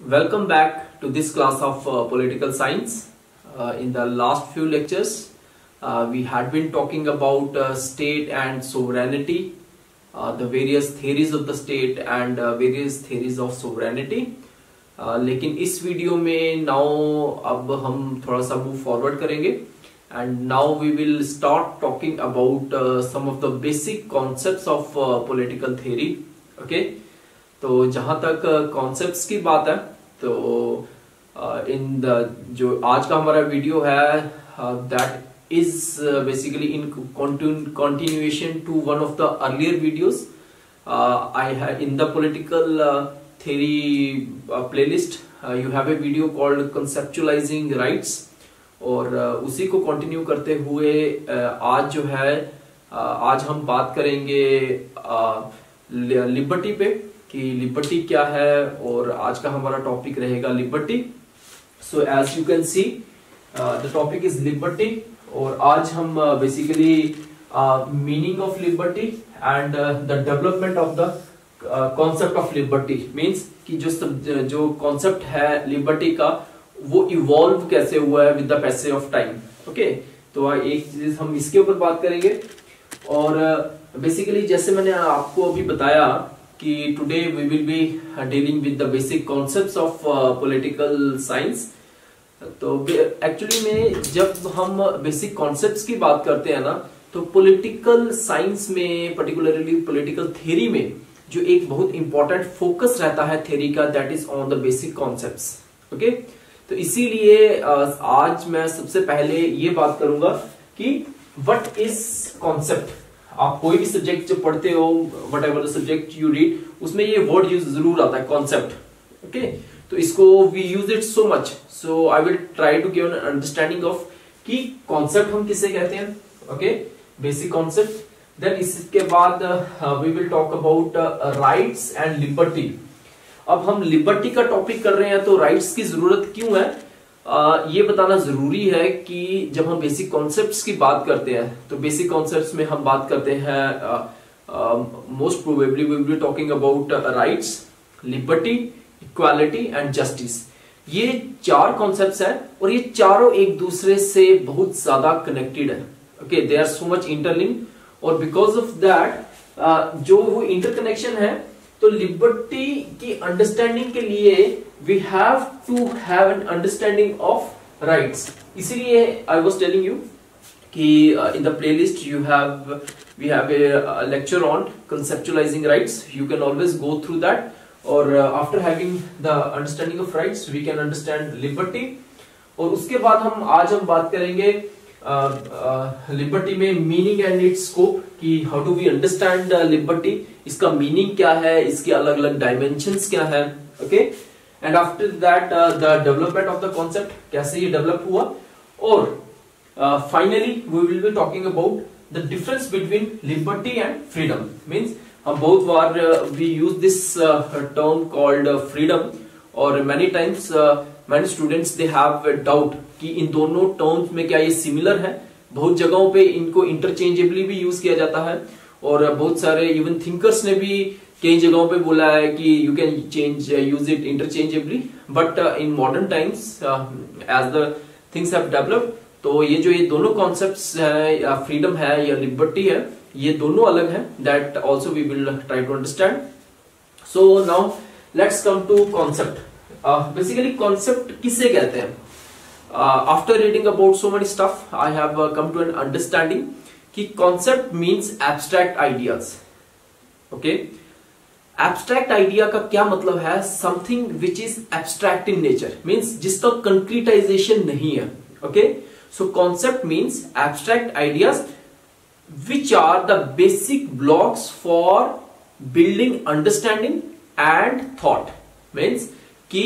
Welcome back to this class of political science. In the last few lectures, we had been talking about state and sovereignty, the various theories of the state and various theories of sovereignty. लेकिन इस video में now अब हम थोड़ा सा move forward करेंगे and now we will start talking about some of the basic concepts of political theory. Okay. तो जहां तक कॉन्सेप्ट्स की बात है तो इन द जो आज का हमारा वीडियो है that is basically in continuation to one of the earlier videos I have in the political theory playlist you have a video called conceptualising rights और उसी को कंटिन्यू करते हुए आज जो है आज हम बात करेंगे लिबर्टी पे कि लिबर्टी क्या है और आज का हमारा टॉपिक रहेगा liberty. So as you can see the topic is liberty और आज हम basically meaning of liberty and the development of the concept of liberty means कि जो कॉन्सेप्ट है लिबर्टी का वो इवॉल्व कैसे हुआ है with the passage of time. Okay, तो एक चीज हम इसके ऊपर बात करेंगे और बेसिकली जैसे मैंने आपको अभी बताया कि today we will be dealing with the basic concepts of political science. तो एक्चुअली में जब हम बेसिक कॉन्सेप्ट्स की बात करते हैं ना तो पॉलिटिकल साइंस में पर्टिकुलरली पॉलिटिकल थ्योरी में जो एक बहुत इंपॉर्टेंट फोकस रहता है थ्योरी का that is on the basic concepts. Okay, तो इसीलिए आज मैं सबसे पहले ये बात करूंगा कि व्हाट इज कॉन्सेप्ट. आप कोई भी सब्जेक्ट जो पढ़ते हो what ever the subject you read उसमें ये वर्ड यूज जरूर आता है कॉन्सेप्ट. ओके, तो इसको we use it so much so I will try to give an understanding of कि कॉन्सेप्ट हम किसे कहते हैं. Okay, basic concept. देन इसके बाद we will talk about rights and liberty. अब हम लिबर्टी का टॉपिक कर रहे हैं तो राइट्स की जरूरत क्यों है ये बताना जरूरी है कि जब हम बेसिक कॉन्सेप्ट्स की बात करते हैं तो बेसिक कॉन्सेप्ट्स में हम बात करते हैं most probably we will be talking about rights, liberty, equality and justice. ये चार कॉन्सेप्ट्स हैं और ये चारों एक दूसरे से बहुत ज्यादा कनेक्टेड है. Okay, they are so much interlinked और बिकॉज ऑफ दैट जो वो इंटरकनेक्शन है तो लिबर्टी की अंडरस्टैंडिंग के लिए we have to have an understanding of rights. इसीलिए आई वाज टेलिंग यू कि in the playlist we have a lecture on conceptualising rights. You can always go through that और after having the understanding of rights we can understand liberty. और उसके बाद आज हम बात करेंगे लिबर्टी में मीनिंग एंड इट्स स्कोप कि how do we understand liberty, इसका मीनिंग क्या है, इसके अलग अलग डायमेंशंस क्या है. Okay, and after that the development of the concept, कैसे ये डेवलप हुआ. और finally we will be talking about the difference between liberty and freedom. Means हम बहुत बार we use this term called freedom और many times many students they have a doubt कि इन दोनों टर्म्स में क्या ये सिमिलर है. बहुत जगहों पे इनको इंटरचेंजेबली भी यूज किया जाता है और बहुत सारे इवन थिंकर्स ने भी कई जगहों पे बोला है कि you can change use it interchangeably. But in modern times as the things have developed तो ये दोनों कॉन्सेप्ट्स है या फ्रीडम है या लिबर्टी है ये दोनों अलग है. That also we will try to understand. So now let's come to concept. Basically concept किसे कहते हैं. After reading about so many stuff I have come to an understanding कि concept means abstract ideas. Okay, abstract idea का क्या मतलब है, something which is abstract in nature means जिसका concretisation नहीं है. Okay, so concept means abstract ideas which are the basic blocks for building understanding and thought. Means कि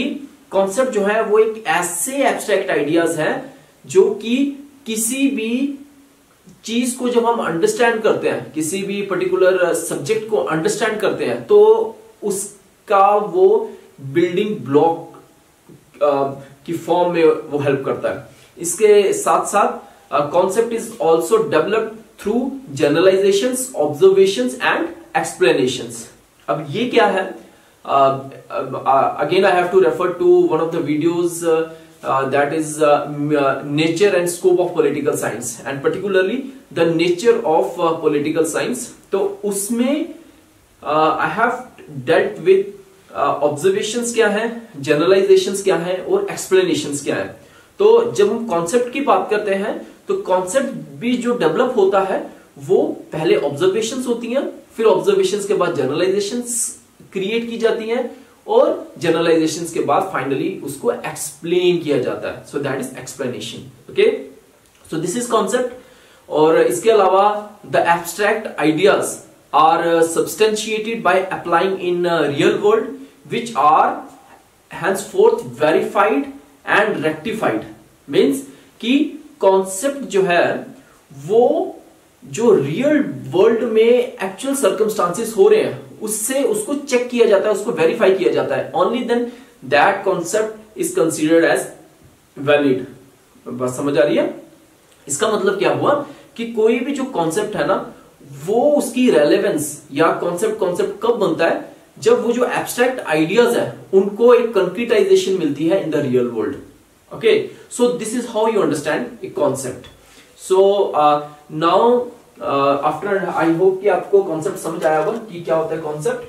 concept जो है वो एक ऐसे एब्स्ट्रैक्ट आइडियाज हैं जो कि किसी भी चीज को जब हम अंडरस्टैंड करते हैं, किसी भी पर्टिकुलर सब्जेक्ट को अंडरस्टैंड करते हैं तो उसका वो बिल्डिंग ब्लॉक की फॉर्म में वो हेल्प करता है. इसके साथ साथ concept is also developed through generalisations, observations and explanations. अब ये क्या है, again I have to refer to one of the videos that is nature and scope of political science and particularly the nature of political science. तो उसमें I have dealt with observations क्या है, generalisations क्या है और explanations क्या है. तो जब हम कॉन्सेप्ट की बात करते हैं तो कॉन्सेप्ट भी जो डेवलप होता है वो पहले ऑब्जर्वेशंस होती हैं, फिर ऑब्जर्वेशंस के बाद जनरलाइजेशंस क्रिएट की जाती हैं और जनरलाइजेशंस के बाद फाइनली उसको एक्सप्लेन किया जाता है. So that is explanation. Okay, so this is concept. और इसके अलावा the abstract ideas are substantiated by applying in real world which are henceforth verified and rectified. Means कि कॉन्सेप्ट जो है वो जो रियल वर्ल्ड में एक्चुअल सर्कमस्टांसेस हो रहे हैं उससे उसको चेक किया जाता है, उसको वेरीफाई किया जाता है. Only then that concept is considered as valid. बस समझ आ रही है? इसका मतलब क्या हुआ कि कोई भी जो कॉन्सेप्ट है ना वो उसकी रेलेवेंस या कॉन्सेप्ट कब बनता है, जब वो जो एब्स्ट्रैक्ट आइडियाज है उनको एक कंक्रीटाइजेशन मिलती है in the real world. Okay, so this is how you understand a concept. So now after I hope कि आपको कॉन्सेप्ट समझ आया होगा कि क्या होता है कॉन्सेप्ट.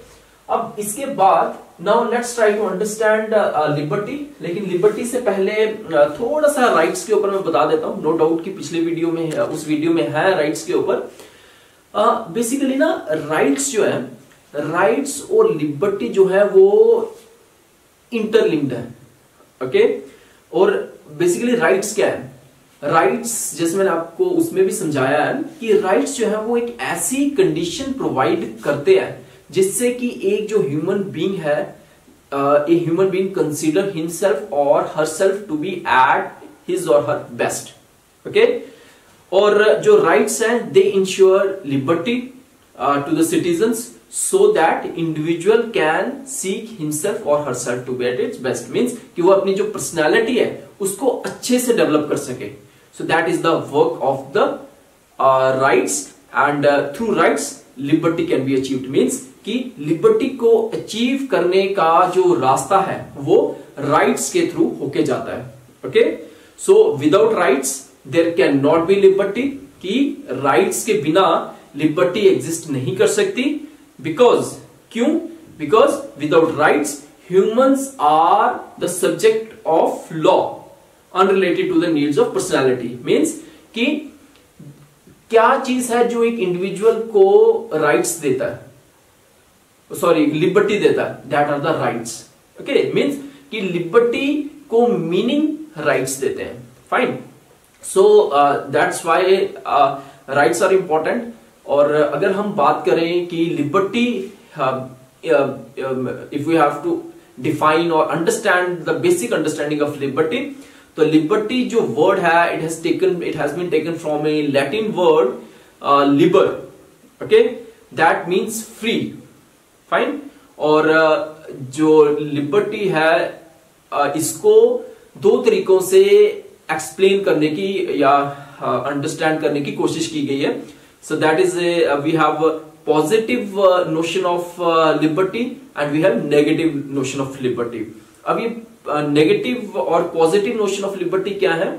अब इसके बाद now let's try to understand liberty. लेकिन लिबर्टी से पहले थोड़ा सा राइट्स के ऊपर मैं बता देता हूं. नो डाउट कि पिछले वीडियो में उस वीडियो में है राइट्स के ऊपर. बेसिकली ना राइट्स जो है, राइट्स और लिबर्टी जो है वो इंटरलिंक्ड है. ओके, और बेसिकली राइट्स क्या है? राइट्स जैसे मैंने आपको उसमें भी समझाया है कि राइट्स जो है वो एक ऐसी कंडीशन प्रोवाइड करते हैं जिससे कि एक जो ह्यूमन बीइंग है, a human being consider himself or herself to be at his or her best. Okay, और जो राइट्स हैं they ensure liberty to the citizens so that individual can seek himself or herself to be at its best. Means कि वो अपनी जो personality है उसको अच्छे से डेवलप कर सके. So that is the work of the rights and through rights liberty can be achieved. Means कि लिबर्टी को अचीव करने का जो रास्ता है वो राइट्स के थ्रू होके जाता है. Okay, so without rights there can not be liberty. कि राइट्स के बिना लिबर्टी एग्जिस्ट नहीं कर सकती. Because क्यों? Because without rights humans are the subject of law unrelated to the needs of personality. Means कि क्या चीज है जो एक इंडिविजुअल को राइट्स देता है, सॉरी लिबर्टी देता है, that are the rights. Okay, means कि लिबर्टी को मीनिंग राइट्स देते हैं. Fine, so that's why rights are important. और अगर हम बात करें कि liberty, if we have to define और understand the basic understanding of liberty, तो लिबर्टी जो वर्ड है it has been taken from a Latin word liber. Okay, that means free. Fine, और जो लिबर्टी है इसको दो तरीकों से एक्सप्लेन करने की या अंडरस्टैंड करने की कोशिश की गई है. So that is we have a positive notion of liberty and we have negative notion of liberty. अब ये negative और positive notion of liberty क्या है?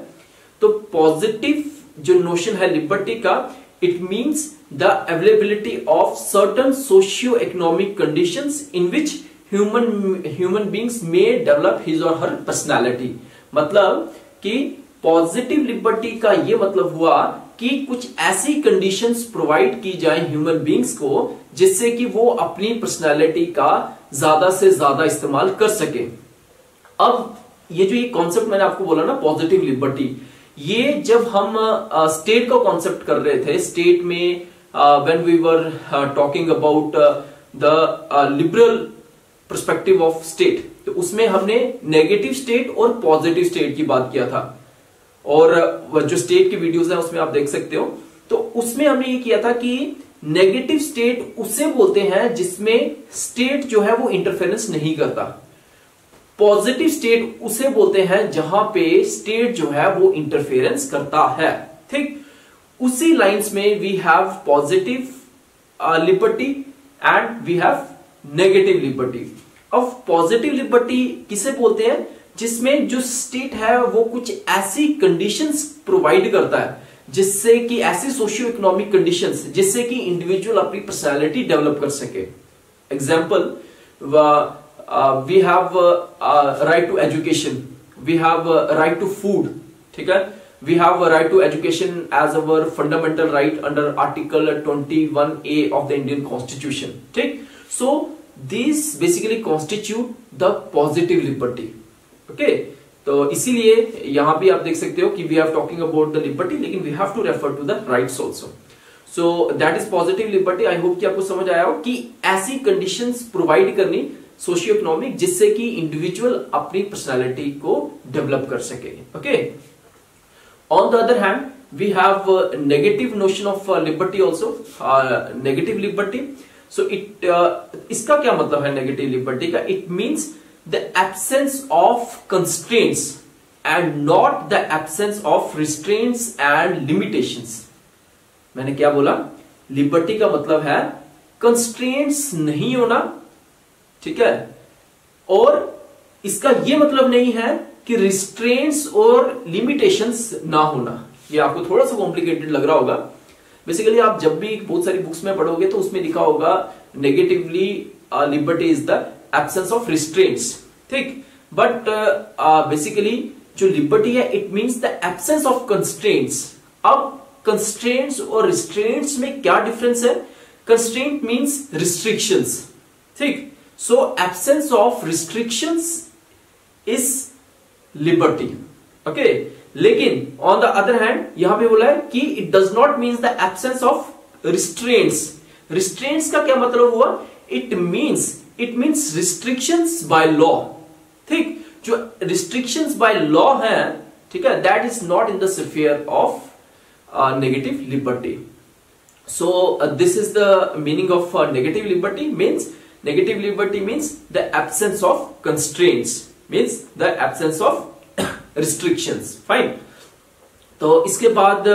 तो positive जो notion है liberty का, it means the availability of certain socio-economic conditions in which human beings may develop his or her personality. मतलब कि पॉजिटिव लिबर्टी का ये मतलब हुआ कि कुछ ऐसी कंडीशंस प्रोवाइड की जाए ह्यूमन बींग्स को जिससे कि वो अपनी पर्सनालिटी का ज्यादा से ज्यादा इस्तेमाल कर सके. अब ये जो ये कॉन्सेप्ट मैंने आपको बोला ना पॉजिटिव लिबर्टी, ये जब हम स्टेट का कॉन्सेप्ट कर रहे थे, स्टेट में when we were talking about the liberal perspective of state, तो उसमें हमने नेगेटिव स्टेट और पॉजिटिव स्टेट की बात किया था. और जो स्टेट की वीडियोस है उसमें आप देख सकते हो. तो उसमें हमने ये किया था कि नेगेटिव स्टेट उसे बोलते हैं जिसमें स्टेट जो है वो इंटरफेरेंस नहीं करता. पॉजिटिव स्टेट उसे बोलते हैं जहां पे स्टेट जो है वो इंटरफेरेंस करता है. ठीक उसी लाइंस में we have positive liberty and we have negative liberty. अब पॉजिटिव लिबर्टी किसे बोलते हैं? जिसमें जो स्टेट है वो कुछ ऐसी कंडीशंस प्रोवाइड करता है जिससे कि ऐसी सोशियो इकोनॉमिक कंडीशंस जिससे कि इंडिविजुअल अपनी पर्सनालिटी डेवलप कर सके। Example, we have right to education, we have right to food, ठीक है, we have a right to education as our fundamental right under article 21A of the Indian Constitution, ठीक। so these basically constitute the positive liberty, okay। तो इसीलिए यहां भी आप देख सकते हो कि we are talking about the liberty, लेकिन we have to refer to the rights also, so that is positive liberty। I hope कि आपको समझ आया हो कि ऐसी conditions provide करनी सोशियो इकोनॉमिक जिससे कि इंडिविजुअल अपनी पर्सनालिटी को डेवलप कर सके, okay। On the other hand, we have a negative notion of liberty also, negative liberty. So इसका क्या मतलब है negative liberty का? It means the absence of constraints and not the absence of restraints and limitations. मैंने क्या बोला? Liberty का मतलब है constraints नहीं होना, ठीक है, और इसका ये मतलब नहीं है कि रिस्ट्रेंट्स और लिमिटेशंस ना होना। ये आपको थोड़ा सा कॉम्प्लिकेटेड लग रहा होगा। बेसिकली आप जब भी बहुत सारी बुक्स में पढ़ोगे तो उसमें लिखा होगा negatively liberty is the absence of restraints, ठीक, बट बेसिकली जो लिबर्टी है it means the absence of constraints. अब कंस्ट्रेंट्स और रिस्ट्रेंट्स में क्या डिफरेंस है? कंस्ट्रेंट मींस रिस्ट्रिक्शंस, ठीक, so absence of restrictions is liberty, okay. लेकिन ऑन द अदर हैंड यहां पे बोला है कि it does not means the absence of restraints. Restraints का क्या मतलब हुआ? It means restrictions by law, ठीक, जो रिस्ट्रिक्शंस बाय लॉ है, ठीक है, that is not in the sphere of negative liberty. So this is the meaning of negative liberty. Negative liberty means the absence of constraints, means the absence of restrictions, fine। तो इसके बाद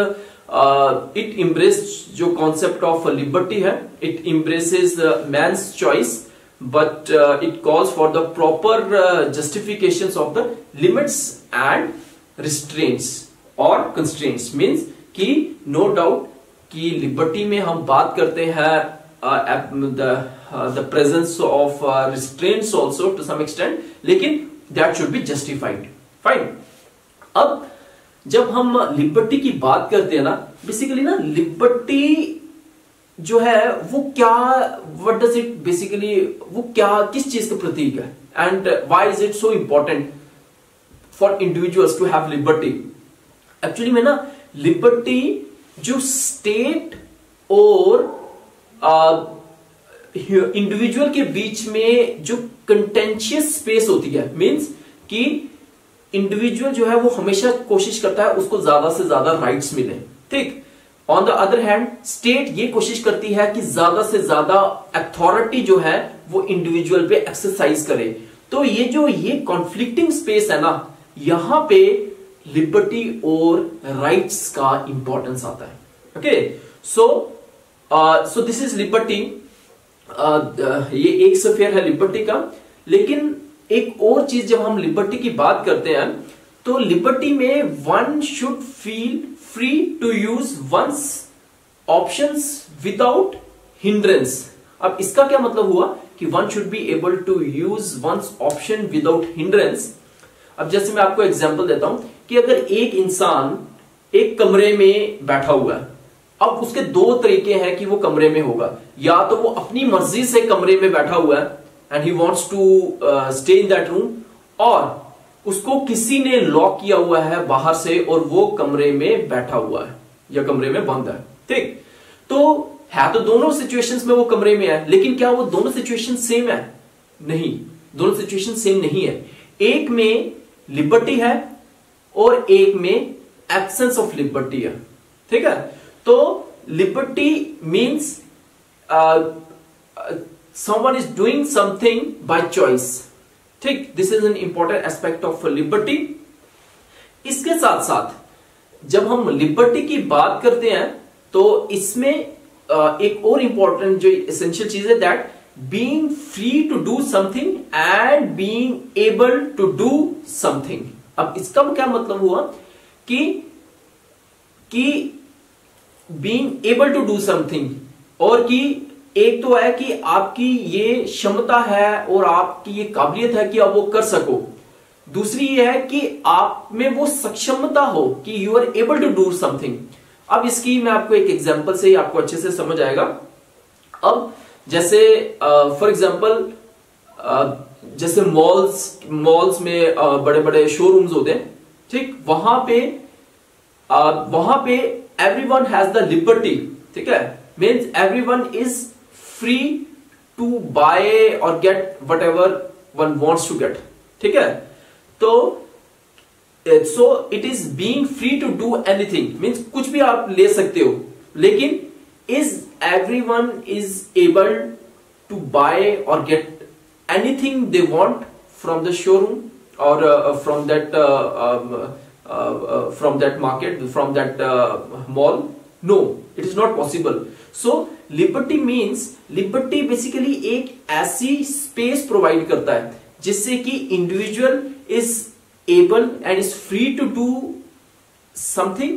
it embraces जो concept of liberty है, it embraces man's choice, but it calls for the proper justifications of the limits and restraints or constraints, means कि no doubt कि liberty में हम बात करते हैं the presence of restraints also to some extent, लेकिन that should be justified, fine। अब जब हम लिबर्टी की बात करते हैं ना, बेसिकली ना लिबर्टी जो है वो क्या, व्हाट डज इट बेसिकली, वो क्या, किस चीज का प्रतीक है, and why is it so important for individuals to have liberty? Actually में ना लिबर्टी जो स्टेट और इंडिविजुअल के बीच में जो कंटेंशियस स्पेस होती है, मींस कि इंडिविजुअल जो है वो हमेशा कोशिश करता है उसको ज्यादा से ज्यादा राइट्स मिले, ठीक। On the other hand state ये कोशिश करती है कि ज्यादा से ज्यादा अथॉरिटी जो है वो इंडिविजुअल पे एक्सरसाइज करे। तो ये कॉन्फ्लिक्टिंग स्पेस है ना, यहां पे लिबर्टी और राइट्स का इंपॉर्टेंस आता है, okay. So this is liberty. ये एक स्फीयर है लिबर्टी का। लेकिन एक और चीज, जब हम लिबर्टी की बात करते हैं तो लिबर्टी में one should feel free to use one's options without hindrance. अब इसका क्या मतलब हुआ कि one should be able to use one's option without hindrance. अब जैसे मैं आपको एग्जांपल देता हूं कि अगर एक इंसान एक कमरे में बैठा हुआ है, अब उसके दो तरीके हैं कि वो कमरे में होगा, या तो वो अपनी मर्जी से कमरे में बैठा हुआ है and he wants to stay in that room, और उसको किसी ने लॉक किया हुआ है बाहर से और वो कमरे में बैठा हुआ है या कमरे में बंद है, ठीक। तो है तो दोनों सिचुएशंस में वो कमरे में है, लेकिन क्या वो दोनों सिचुएशन सेम है? नहीं, दोनों सिचुएशन सेम नहीं है। एक में लिबर्टी है और एक में एब्सेंस ऑफ लिबर्टी है, ठीक है। तो liberty means someone is doing something by choice, ठीक। This is an important aspect of liberty. इसके साथ साथ जब हम लिबर्टी की बात करते हैं तो इसमें एक और इंपॉर्टेंट जो एसेंशियल चीज है that being free to do something and being able to do something. अब इसका क्या मतलब हुआ कि being able to do something, और कि एक तो है कि आपकी ये क्षमता है और आपकी ये काबिलियत है कि आप वो कर सको। दूसरी ये है कि आप में वो सक्षमता हो कि you are able to do something. अब इसकी मैं आपको एक एग्जांपल से ही आपको अच्छे से समझ आएगा। अब जैसे फॉर एग्जांपल जैसे मॉल्स में बड़े बड़े शोरूम्स होते हैं, ठीक, वहां पे एवरीवन हैज द लिबर्टी, ठीक है, means everyone is free to buy or get whatever one wants to get, ठीक है। तो so it is being free to do anything, means कुछ भी आप ले सकते हो, लेकिन is everyone is able to buy or get anything they want from the showroom or from that market, from that mall? No, it is not possible. So liberty means, liberty basically एक ऐसी space provide करता है जिससे कि individual is able and is free to do something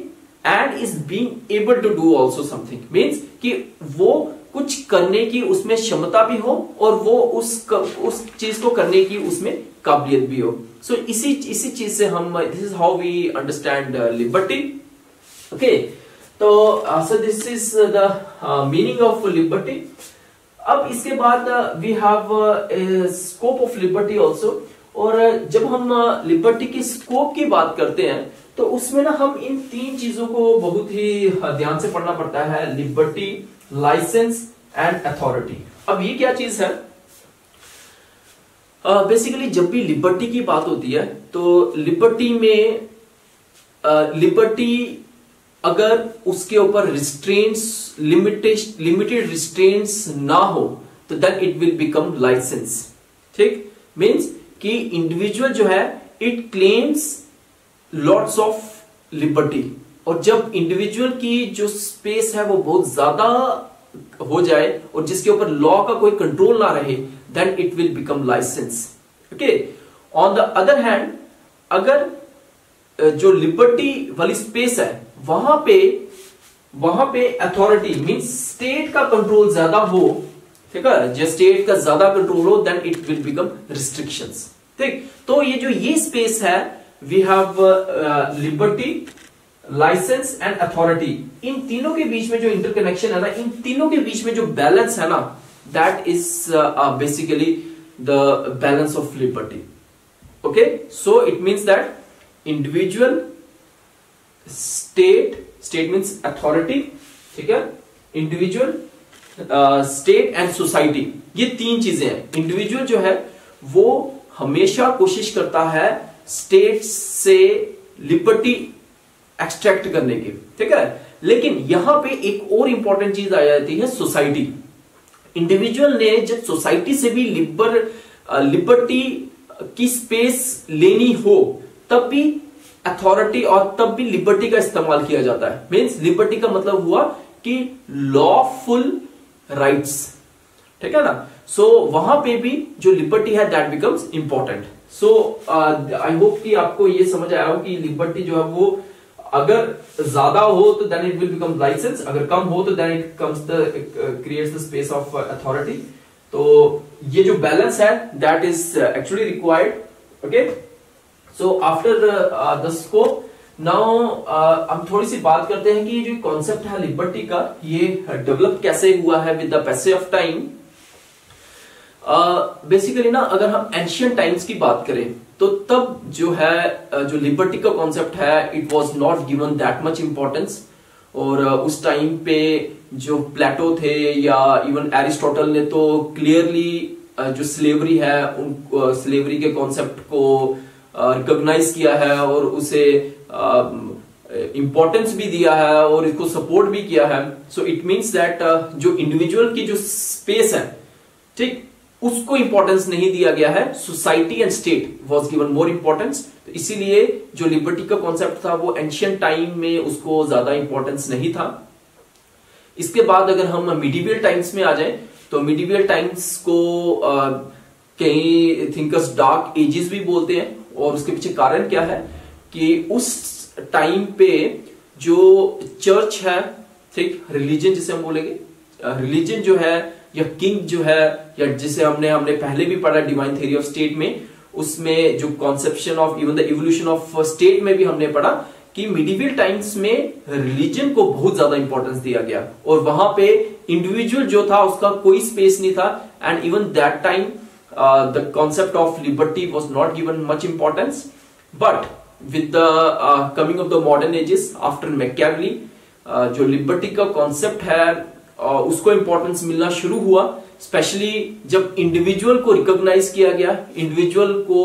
and is being able to do also something, means कि वो कुछ करने की उसमें क्षमता भी हो और वो उस चीज को करने की उसमें काबिलियत भी हो। सो इसी चीज से हम, this is how we understand liberty. Okay, तो so this is the meaning of liberty. अब इसके बाद we have scope of liberty also. और जब हम लिबर्टी की स्कोप की बात करते हैं तो उसमें ना हम इन तीन चीजों को बहुत ही ध्यान से पढ़ना पड़ता है, लिबर्टी, लाइसेंस एंड अथॉरिटी। अब ये क्या चीज है? बेसिकली जब भी लिबर्टी की बात होती है तो लिबर्टी में लिबर्टी अगर उसके ऊपर रिस्ट्रेंट्स, लिमिटेड रिस्ट्रेंट्स ना हो तो then it will become licence, ठीक, मीन्स कि इंडिविजुअल जो है it claims lots of liberty, और जब इंडिविजुअल की जो स्पेस है वो बहुत ज्यादा हो जाए और जिसके ऊपर लॉ का कोई कंट्रोल ना रहे, then it will become licence. Okay, on the other hand अगर जो लिबर्टी वाली स्पेस है वहां पे अथॉरिटी मींस स्टेट का कंट्रोल ज्यादा हो, ठीक है, जब स्टेट का ज्यादा कंट्रोल हो then it will become restrictions, ठीक। तो ये स्पेस है, we have liberty, licence and authority. इन तीनों के बीच में जो इंटरकनेक्शन है ना, इन तीनों के बीच में जो बैलेंस है ना, that is basically the balance of liberty. Okay, so it means that individual, state means authority, ठीक है, इंडिविजुअल, स्टेट एंड सोसाइटी, ये तीन चीजें हैं। इंडिविजुअल जो है वो हमेशा कोशिश करता है स्टेट से लिबर्टी एक्सट्रैक्ट करने की, ठीक है, लेकिन यहां पे एक और इंपॉर्टेंट चीज आ जाती है, सोसाइटी। इंडिविजुअल ने जब सोसाइटी से भी लिबर्टी की स्पेस लेनी हो तब भी अथॉरिटी और तब भी लिबर्टी का इस्तेमाल किया जाता है। मीन्स लिबर्टी का मतलब हुआ कि लॉफुल राइट्स, ठीक है ना। सो वहां पे भी जो लिबर्टी है that becomes important. So I hope कि आपको ये समझ आया हो कि लिबर्टी जो है वो अगर ज्यादा हो तो then it will become licence, अगर कम हो तो then it comes creates the space of authority. तो ये जो बैलेंस है that is actually required. Okay, so after the scope now हम थोड़ी सी बात करते हैं कि ये जो कॉन्सेप्ट है लिबर्टी का, ये डेवलप कैसे हुआ है with the passage of time. Basically ना अगर हम एंशियंट टाइम्स की बात करें तो तब जो है जो लिबर्टी का कॉन्सेप्ट है it was not given that much importance, और उस टाइम पे जो प्लेटो थे या इवन एरिस्टोटल ने तो क्लियरली जो स्लेवरी है उन स्लेवरी के कॉन्सेप्ट को रिकॉग्नाइज किया है और उसे इंपॉर्टेंस भी दिया है और इसको सपोर्ट भी किया है। सो इट मींस दैट जो इंडिविजुअल की जो स्पेस है, ठीक, उसको इंपॉर्टेंस नहीं दिया गया है, society and state was given more importance. तो इसीलिए जो लिबर्टी का कॉन्सेप्ट था वो एंशियंट टाइम में उसको ज्यादा इंपॉर्टेंस नहीं था। इसके बाद अगर हम मिडिवियल टाइम्स में आ जाएं तो मिडिवियल टाइम्स को कई थिंकर्स डार्क एजेस भी बोलते हैं, और उसके पीछे कारण क्या है कि उस टाइम पे जो चर्च है, ठीक, रिलीजन जिसे हम बोलेंगे, रिलीजन जो है या किंग जो है, या जिसे हमने पहले भी पढ़ा डिवाइन थ्योरी ऑफ स्टेट में, उसमें जो conception of even the evolution of state में भी हमने पढ़ा कि मिडिवियल टाइम्स में रिलीजन को बहुत ज्यादा इंपॉर्टेंस दिया गया, और वहां पे इंडिविजुअल जो था उसका कोई स्पेस नहीं था, and even that time the concept of liberty was not given much importance. But with the coming of the modern ages after Machiavelli, जो लिबर्टी का कॉन्सेप्ट है उसको इंपॉर्टेंस मिलना शुरू हुआ, स्पेशली जब इंडिविजुअल को रिकॉग्नाइज किया गया, इंडिविजुअल को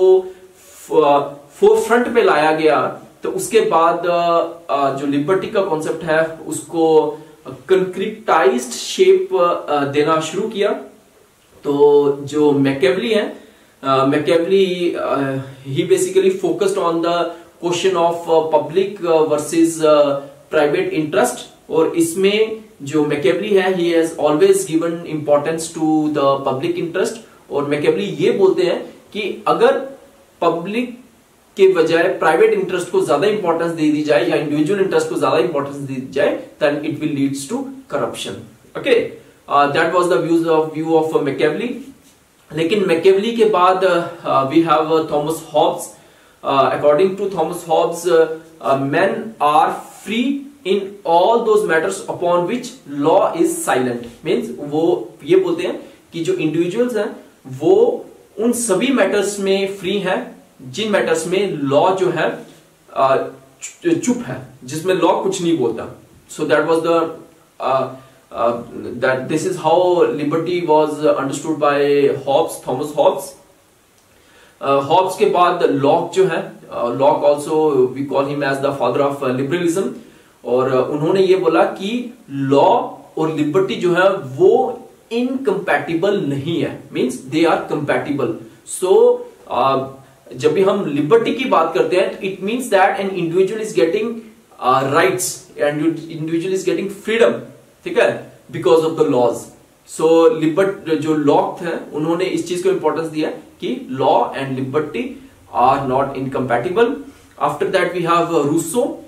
फोरफ्रंट पे लाया गया, तो उसके बाद जो लिबर्टी का कॉन्सेप्ट है उसको कंक्रीटाइज्ड शेप देना शुरू किया. तो जो मैकियावेली है, Machiavelli he basically focused on the question of public versus private interest, और इसमें जो मैकियावेली है he has always given importance to the public interest. और मैकियावेली ये बोलते हैं कि अगर पब्लिक के बजाय प्राइवेट इंटरेस्ट को ज्यादा इंपॉर्टेंस दे दी जाए या इंडिविजुअल इंटरेस्ट को ज्यादा इंपॉर्टेंस दे दी जाए, then it will leads to corruption. Okay, that was the view of Machiavelli. लेकिन मैकियावेली के बाद we have Thomas Hobbes. According to Thomas Hobbes, men are free in all those matters upon which law is silent. Means वो ये बोलते हैं कि जो individuals हैं वो उन सभी मैटर्स में फ्री हैं जिन मैटर्स में लॉ जो है चुप है, जिसमें लॉ कुछ नहीं बोलता. So that was the that this is how liberty was understood by Hobbes, Thomas Hobbes. Hobbes के बाद लॉक जो है, lock also we call him as the father of liberalism, और उन्होंने ये बोला कि लॉ और लिबर्टी जो है वो इनकम्पैटिबल नहीं है, मींस दे आर कंपैटिबल. सो जब भी हम लिबर्टी की बात करते हैं, it means that an individual is getting rights and individual is getting freedom, ठीक है, बिकॉज ऑफ द लॉज. सो जो लॉक है उन्होंने इस चीज को इंपॉर्टेंस दिया कि law and liberty are not incompatible. After that we have Rousseau.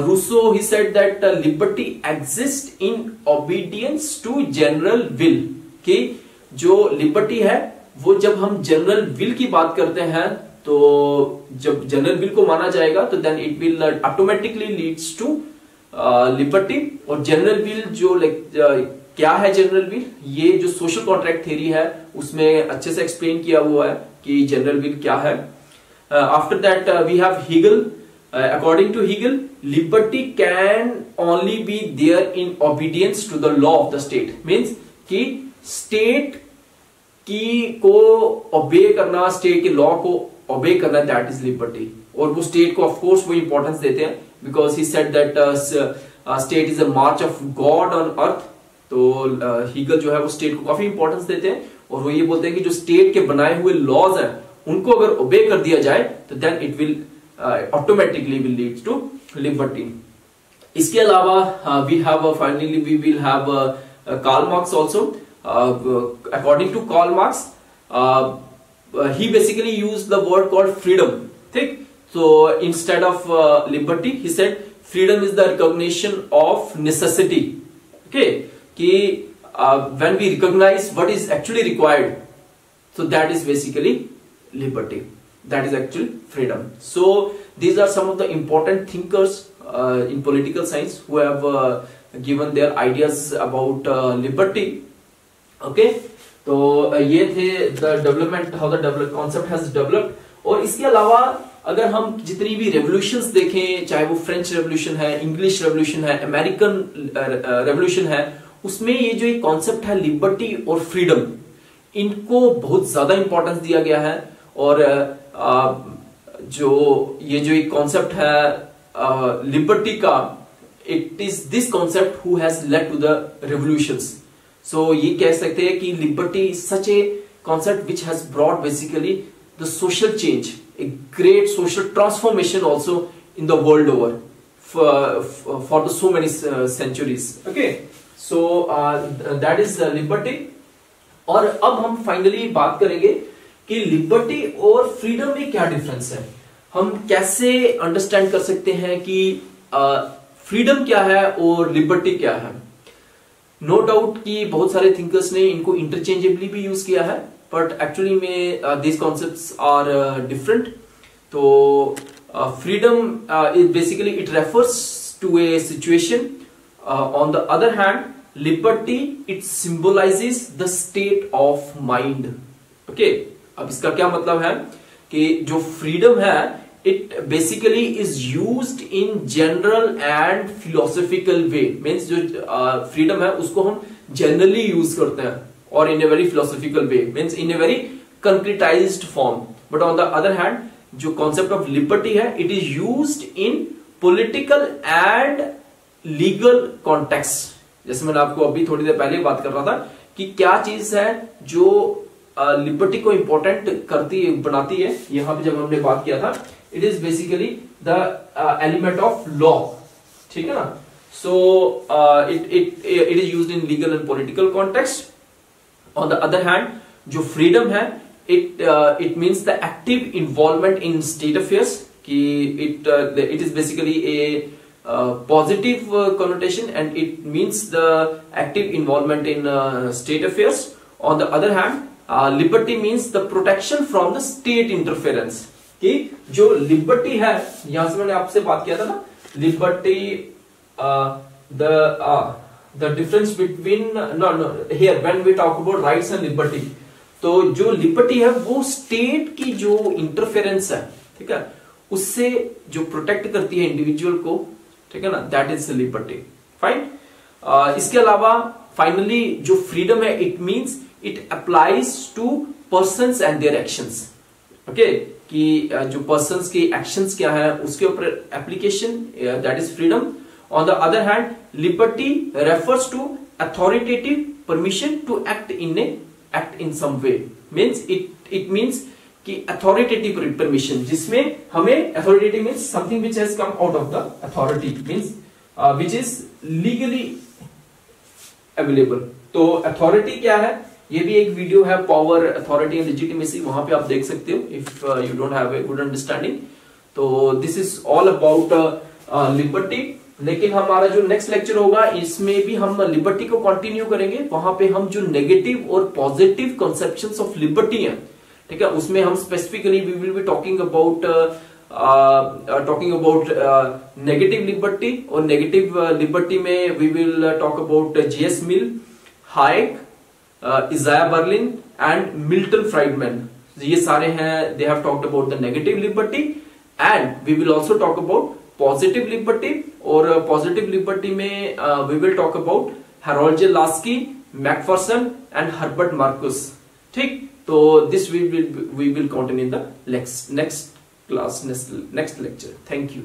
Rousseau, he said that liberty exists in obedience to general will. कि जो लिबर्टी है वो जब हम जनरल विल की बात करते हैं, तो जब जनरल विल को माना जाएगा तो then it will automatically leads to liberty. और जनरल विल जो क्या है जनरल विल, ये जो सोशल कॉन्ट्रैक्ट थ्योरी है उसमें अच्छे से एक्सप्लेन किया हुआ है कि जनरल विल क्या है. After that we have Hegel. According to Hegel, liberty can only be there in obedience to the law of the state. Means कि state की को obey करना, state के law को obey करना, that is liberty. और वो state को of course वो importance देते हैं, because he said that state is a march of God on earth. तो Hegel जो है वो state को काफी importance देते हैं, और वो ये बोलते हैं कि जो state के बनाए हुए laws हैं उनको अगर obey कर दिया जाए तो then it will automatically will lead to liberty. इसके अलावा we have finally we will have Karl Marx also. According to Karl Marx, he basically used the word called freedom. ठीक, so instead of liberty he said freedom is the recognition of necessity. Okay, कि when we recognize what is actually required, so that is basically liberty. That is actually freedom. So these are some of the important thinkers in political science who have given their ideas about liberty. Okay, तो ये थे the development, how the concept has developed. और इसके अलावा अगर हम जितनी भी रेवोल्यूशंस देखें, चाहे वो फ्रेंच रेवोल्यूशन है, इंग्लिश रेवोल्यूशन है, अमेरिकन रेवोल्यूशन है, उसमें ये जो एक कॉन्सेप्ट है लिबर्टी और फ्रीडम, इनको बहुत ज्यादा इंपॉर्टेंस दिया गया है. और जो ये जो एक कॉन्सेप्ट है लिबर्टी का, it is this concept who has led to the revolutions. So ये कह सकते हैं कि liberty is such a concept which has brought basically the social change, a great social transformation also in the world over for the so many centuries. Okay, so that is liberty. और अब हम finally बात करेंगे कि liberty और freedom में क्या difference है, हम कैसे अंडरस्टैंड कर सकते हैं कि फ्रीडम क्या है और लिबर्टी क्या है। नो डाउट कि बहुत सारे थिंकर्स ने इनको इंटरचेंजेबली भी यूज किया है, बट एक्चुअली में दिस कॉन्सेप्ट्स आर डिफरेंट। तो freedom is basically it refers to a situation, on the other hand liberty it symbolises the state of mind. Okay, अब इसका क्या मतलब है कि जो फ्रीडम है it basically is used in general and philosophical way, means जो freedom है उसको हम जनरली यूज करते हैं और in a very philosophical way, means in a very कंक्रीटाइज्ड form. But on the other hand जो कॉन्सेप्ट ऑफ लिबर्टी है it is used in political and legal context. जैसे मैंने आपको अभी थोड़ी देर पहले बात कर रहा था कि क्या चीज है जो लिबर्टी को इंपॉर्टेंट बनाती है, यहां पे जब हमने बात किया था it is basically the element of law, ठीक है ना। So it is used in legal and political context. On the other hand जो फ्रीडम है it means the active involvement in state affairs, कि it is basically a positive connotation and it means the active involvement in state affairs. On the other hand, liberty means the protection from the state interference. कि जो liberty है, यहां से मैंने आपसे बात किया था ना, liberty the difference between no here when we talk about rights and liberty, तो जो liberty है वो state की जो interference है, ठीक है, उससे जो protect करती है इंडिविजुअल को, ठीक है ना, दैट इज लिबर्टी। फाइन। इसके अलावा फाइनली जो फ्रीडम है it means it applies to persons and their actions. Okay, कि जो पर्संस के एक्शंस क्या है उसके ऊपर application, that is freedom. On the other hand liberty refers to authoritative permission to act in some way, means it means कि authoritative permission, जिसमें हमें authoritative means something which has come out of the authority, means which is legally available. तो authority क्या है, ये भी एक video है, पावर अथॉरिटी एंड लेजिटिमेसी, वहां पे आप देख सकते हो if you don't have a good understanding. तो this is all about liberty. लेकिन हमारा जो नेक्स्ट लेक्चर होगा इसमें भी हम लिबर्टी को कंटिन्यू करेंगे, वहां पे हम जो नेगेटिव और पॉजिटिव कंसेप्शंस ऑफ लिबर्टी है, ठीक है, उसमें हम specifically we will be talking about negative liberty, और नेगेटिव लिबर्टी में we will talk about J S Mill, Hayek, Isaiah Berlin and Milton Friedman. ये सारे हैं, they have talked about the negative liberty, and we will also talk about positive liberty. और positive liberty में we will talk about Harold J Laski, Macpherson and Herbert Marcuse. ठीक, तो this we will continue in the next class, next lecture. Thank you.